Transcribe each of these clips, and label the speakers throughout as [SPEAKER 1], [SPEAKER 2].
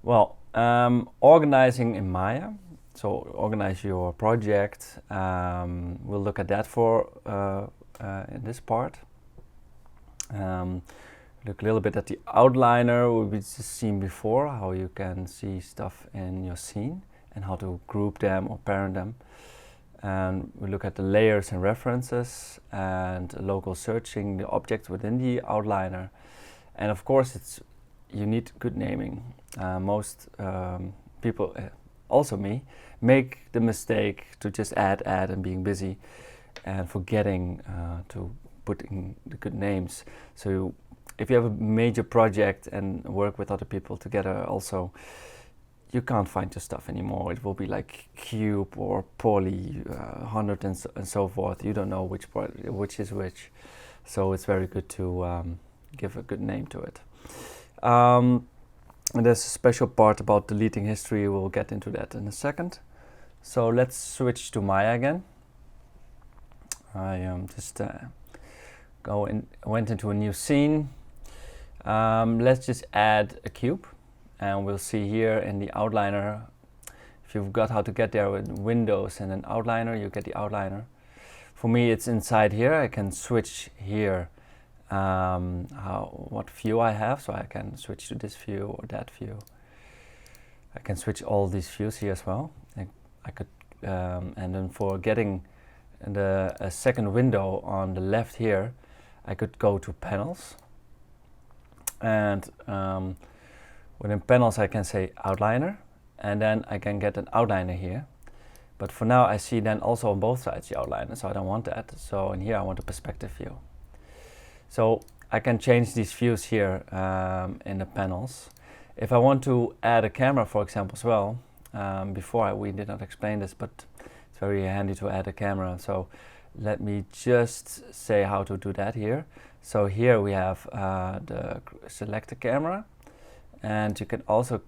[SPEAKER 1] Well, organizing in Maya. So organize your project. We'll look at that for in this part. Look a little bit at the outliner we've just seen before, how you can see stuff in your scene and how to group them or parent them. And we look at the layers and references and local searching the objects within the outliner. And of course, you need good naming. Most people, also me, make the mistake to just add and being busy and forgetting to put in the good names. So if you have a major project and work with other people together also, you can't find your stuff anymore. It will be like cube or poly, 100 and so forth. You don't know which is which. So it's very good to give a good name to it. And there's a special part about deleting history. We'll get into that in a second. So let's switch to Maya again. I just went into a new scene. Let's just add a cube. And we'll see here in the outliner, if you've got how to get there with Windows and an outliner, you get the outliner. For me, it's inside here. I can switch here what view I have, so I can switch to this view or that view. I can switch all these views here as well. I could, and then for getting a second window on the left here, I could go to panels. And within panels, I can say outliner, and then I can get an outliner here. But for now, I see then also on both sides the outliner, so I don't want that. So in here, I want a perspective view. So I can change these views here in the panels. If I want to add a camera, for example, as well, we did not explain this, but it's very handy to add a camera. So let me just say how to do that here. So here we have select a camera. And you can also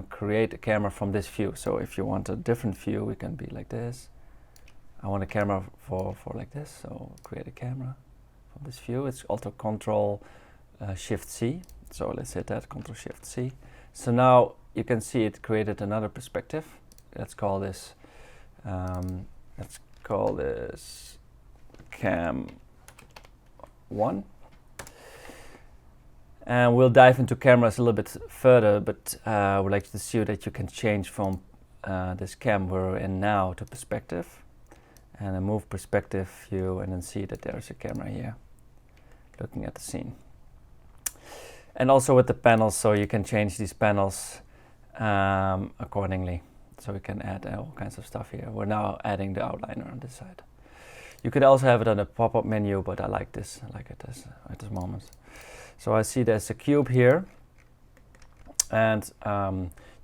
[SPEAKER 1] create a camera from this view. So if you want a different view, it can be like this. I want a camera for like this, so create a camera from this view. It's also Control Shift C. So let's hit that, Control Shift C. So now you can see it created another perspective. Let's call this Cam 1. And we'll dive into cameras a little bit further, but I would like to see that you can change from this cam we're in now to perspective. And then move perspective view and then see that there's a camera here looking at the scene. And also with the panels, so you can change these panels accordingly. So we can add all kinds of stuff here. We're now adding the outliner on this side. You could also have it on a pop-up menu, but I like this. I like it at this moment. So I see there's a cube here, and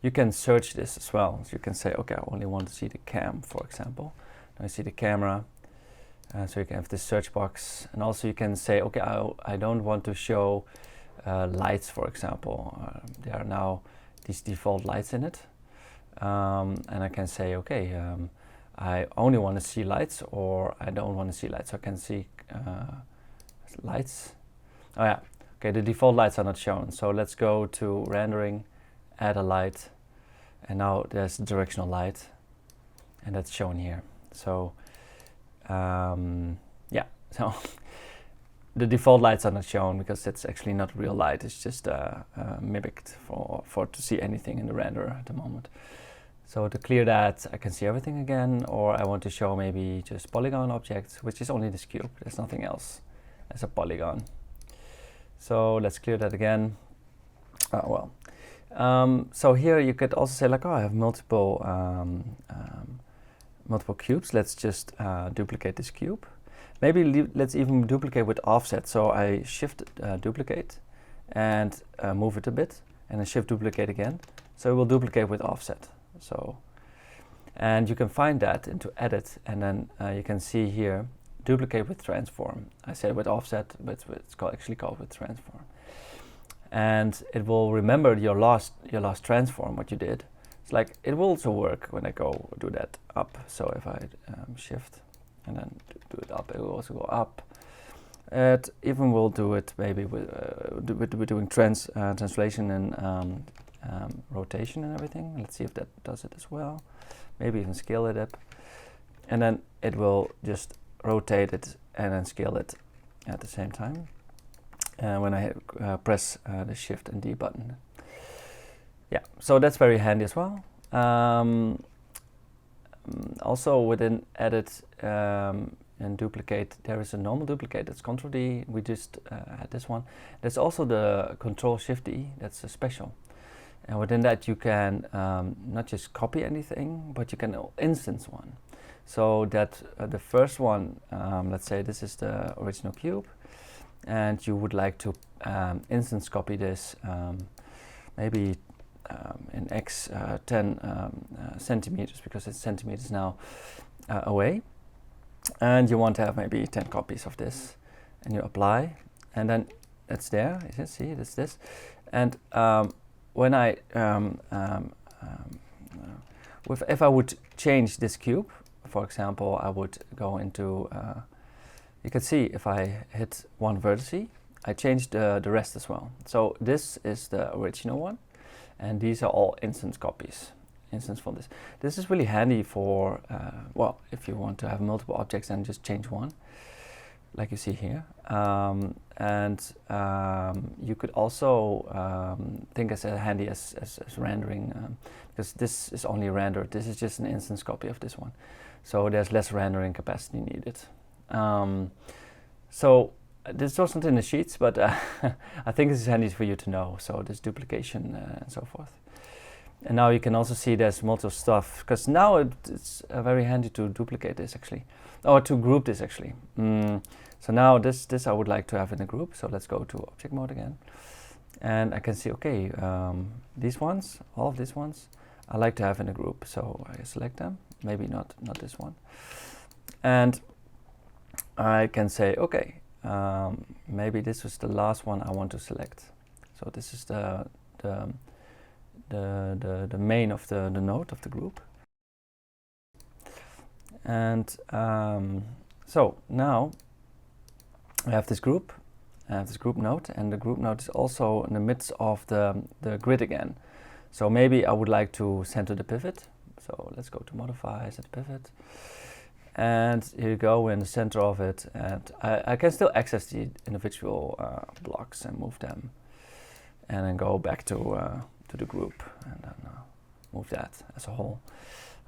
[SPEAKER 1] you can search this as well. So you can say, okay, I only want to see the cam, for example. Now I see the camera, so you can have this search box, and also you can say, okay, I don't want to show lights, for example. There are now these default lights in it, and I can say, okay, I only want to see lights, or I don't want to see lights. So I can see lights. Oh yeah. Okay, the default lights are not shown, so let's go to rendering, add a light, and now there's directional light, and that's shown here. So, yeah, so the default lights are not shown because it's actually not real light. It's just mimicked for to see anything in the renderer at the moment. So to clear that, I can see everything again, or I want to show maybe just polygon objects, which is only this cube. There's nothing else as a polygon. So let's clear that again. So here you could also say like, oh, I have multiple cubes. Let's just duplicate this cube. Maybe let's even duplicate with offset. So I shift duplicate and move it a bit, and then shift duplicate again. So it will duplicate with offset. So, and you can find that into edit, and then you can see here duplicate with transform. I said with offset, but it's actually called with transform. And it will remember your last transform, what you did. It's like, it will also work when I go do that up. So if I shift and then do it up, it will also go up. It even will do it maybe with doing translation and rotation and everything. Let's see if that does it as well. Maybe even scale it up. And then it will just rotate it and then scale it at the same time. And when I press the Shift and D button. Yeah, so that's very handy as well. Also within Edit and Duplicate, there is a normal duplicate, that's Ctrl D. We just had this one. There's also the Ctrl Shift D, that's a special. And within that you can not just copy anything, but you can instance one. So that the first one, let's say this is the original cube, and you would like to instance copy this maybe in x 10 centimeters, because it's centimeters now away, and you want to have maybe 10 copies of this, and you apply, and then it's there. You see, it's this, and when I if I would change this cube, for example, I would go into you can see if I hit one vertex, I changed the rest as well. So this is the original one, and these are all instance copies, instance for this. This is really handy for, well, if you want to have multiple objects and just change one, like you see here. You could also think as handy as rendering, because this is only rendered. This is just an instance copy of this one. So there's less rendering capacity needed. So this wasn't in the sheets, but I think this is handy for you to know. So this duplication and so forth. And now you can also see there's multiple stuff, because now it's very handy to duplicate this actually, or to group this actually. So now this I would like to have in a group. So let's go to object mode again, and I can see, okay, these ones, all of these ones, I like to have in a group. So I select them, maybe not this one, and I can say, okay, maybe this was the last one I want to select. So this is the main of the node of the group. And so now I have this group, I have this group node, and the group node is also in the midst of the grid again. So maybe I would like to center the pivot. So let's go to modify, set pivot. And here you go, we're in the center of it, and I can still access the individual blocks and move them, and then go back to the group, and then move that as a whole.